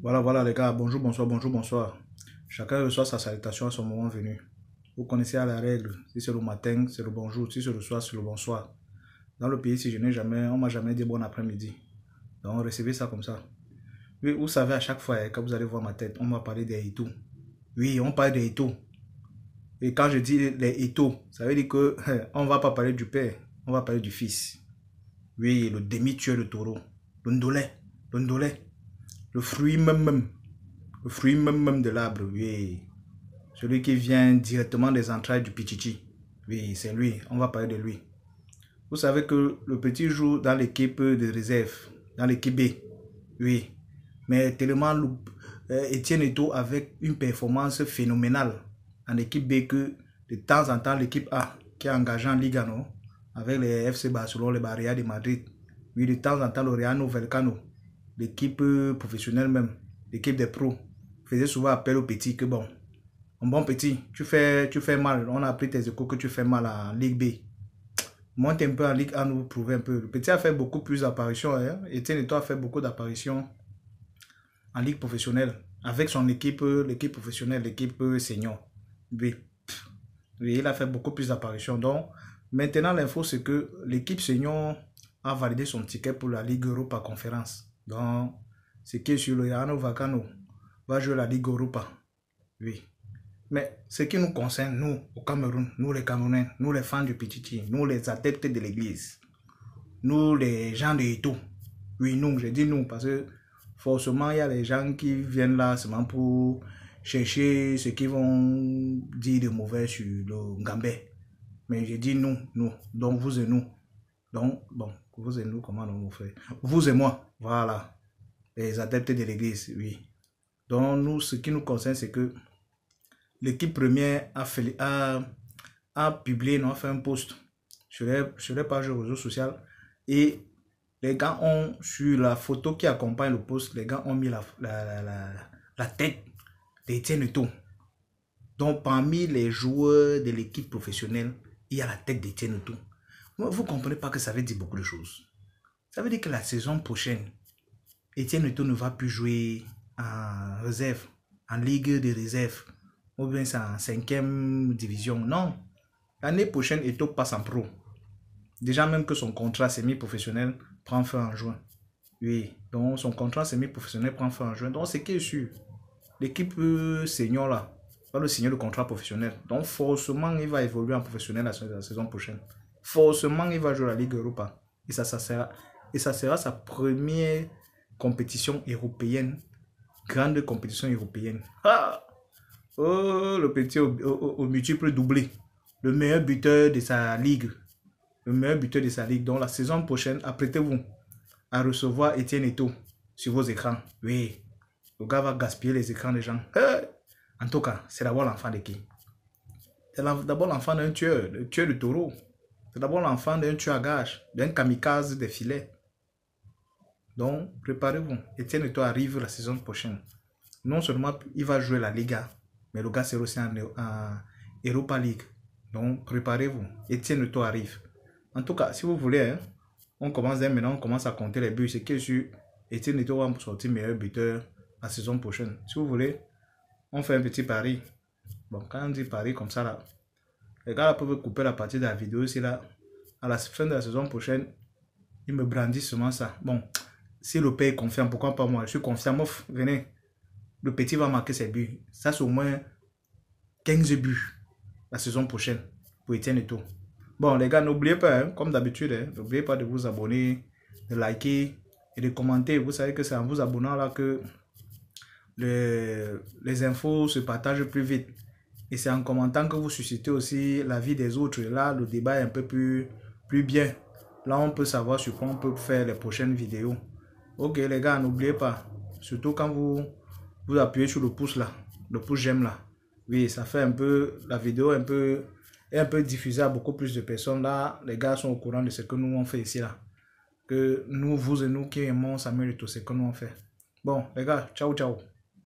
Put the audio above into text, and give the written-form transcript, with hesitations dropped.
Voilà, voilà les gars, bonjour, bonsoir, bonjour, bonsoir. Chacun reçoit sa salutation à son moment venu. Vous connaissez la règle, si c'est le matin, c'est le bonjour, si c'est le soir, c'est le bonsoir. Dans le pays, si je n'ai jamais, on m'a jamais dit bon après-midi. Donc recevez ça comme ça. Oui, vous savez, à chaque fois, quand vous allez voir ma tête, on m'a parlé des Ito. Oui, on parle des Ito. Et quand je dis les Ito, ça veut dire que on va pas parler du père, on va parler du fils. Oui, le demi-tueur de taureau, le ndolé, le ndolé, le fruit même. Le fruit même de l'arbre, oui. Celui qui vient directement des entrailles du Pichichi. Oui, c'est lui. On va parler de lui. Vous savez que le petit joue dans l'équipe de réserve, dans l'équipe B. Oui. Mais tellement Etienne Eto'o avec une performance phénoménale en équipe B que de temps en temps l'équipe A qui est engagée en Liga, non, avec les FC Barcelone, les Real de Madrid. Oui, de temps en temps le Real Vallecano, l'équipe professionnelle même, l'équipe des pros, faisait souvent appel au petit que bon, petit, tu fais mal, on a appris tes échos que tu fais mal en Ligue B. Monte un peu en Ligue A, nous prouver un peu. Le petit a fait beaucoup plus d'apparitions, hein. Etienne Eto'o a fait beaucoup d'apparitions en Ligue professionnelle, avec son équipe, l'équipe professionnelle, l'équipe senior. Oui. Oui, il a fait beaucoup plus d'apparitions. Donc, maintenant, l'info, c'est que l'équipe senior a validé son ticket pour la Ligue Europa Conférence. Donc, ce qui est sur le Yano Vakano va jouer la Ligue Europa. Oui. Mais ce qui nous concerne, nous, au Cameroun, nous les Camerounais, nous les fans du Pichichi, nous les adeptes de l'église, nous les gens de Eto'o. Oui, nous, je dis nous, parce que forcément, il y a les gens qui viennent là seulement pour chercher ce qu'ils vont dire de mauvais sur le Ngambé. Mais je dis nous. Donc vous et nous. Donc, bon, vous et nous, comment on fait? Vous et moi, voilà. Les adeptes de l'église, oui. Donc nous, ce qui nous concerne, c'est que l'équipe première a publié, a fait un post sur les pages de réseaux sociaux et les gars ont, sur la photo qui accompagne le post, les gars ont mis la tête d'Etienne Eto'o. Donc parmi les joueurs de l'équipe professionnelle, il y a la tête d'Etienne Eto'o. Vous ne comprenez pas que ça veut dire beaucoup de choses. Ça veut dire que la saison prochaine, Etienne Eto'o ne va plus jouer en réserve, en ligue de réserve, ou bien c'est en 5e division. Non. L'année prochaine, Eto'o passe en pro. Déjà même que son contrat semi-professionnel prend fin en juin. Oui, donc son contrat semi-professionnel prend fin en juin. Donc c'est qui est sûr. L'équipe senior là va le signer le contrat professionnel. Donc forcément, il va évoluer en professionnel la saison prochaine. Forcément, il va jouer la Ligue Europa. Et ça sera sa première compétition européenne. Grande compétition européenne. Ah! Oh, le petit au multiple doublé. Le meilleur buteur de sa ligue. Le meilleur buteur de sa ligue. Donc la saison prochaine, apprêtez-vous à recevoir Etienne Eto'o sur vos écrans. Oui. Le gars va gaspiller les écrans des gens. En tout cas, c'est d'abord l'enfant de qui? C'est d'abord l'enfant d'un tueur, le tueur de taureau. C'est d'abord l'enfant d'un tueur à gage, d'un kamikaze des filets. Donc, préparez-vous. Etienne Eto'o arrive la saison prochaine. Non seulement il va jouer la Liga, mais le gars sera aussi en Europa League. Donc, préparez-vous. Etienne Eto'o arrive. En tout cas, si vous voulez, hein, on commence maintenant, on commence à compter les buts. C'est que sur Etienne Eto'o va sortir meilleur buteur la saison prochaine. Si vous voulez, on fait un petit pari. Bon, quand on dit pari comme ça, là, les gars là, peuvent couper la partie de la vidéo. C'est là, à la fin de la saison prochaine, ils me brandissent seulement ça. Bon, si le père est confiant, pourquoi pas moi? Je suis confiant, mof, venez. Le petit va marquer ses buts. Ça, c'est au moins 15 buts la saison prochaine pour Etienne Eto'o. Bon, les gars, n'oubliez pas, hein, comme d'habitude, hein, n'oubliez pas de vous abonner, de liker et de commenter. Vous savez que c'est en vous abonnant là que les infos se partagent plus vite. Et c'est en commentant que vous suscitez aussi la vie des autres. Et là, le débat est un peu plus bien. Là, on peut savoir sur quoi on peut faire les prochaines vidéos. Ok, les gars, n'oubliez pas. Surtout quand vous appuyez sur le pouce là. Le pouce j'aime là. Oui, ça fait un peu... La vidéo est un peu diffusée à beaucoup plus de personnes. Là, les gars sont au courant de ce que nous on fait ici là. Que nous, vous et nous qui aimons Samuel Eto'o, c'est ce que nous on fait. Bon, les gars, ciao, ciao.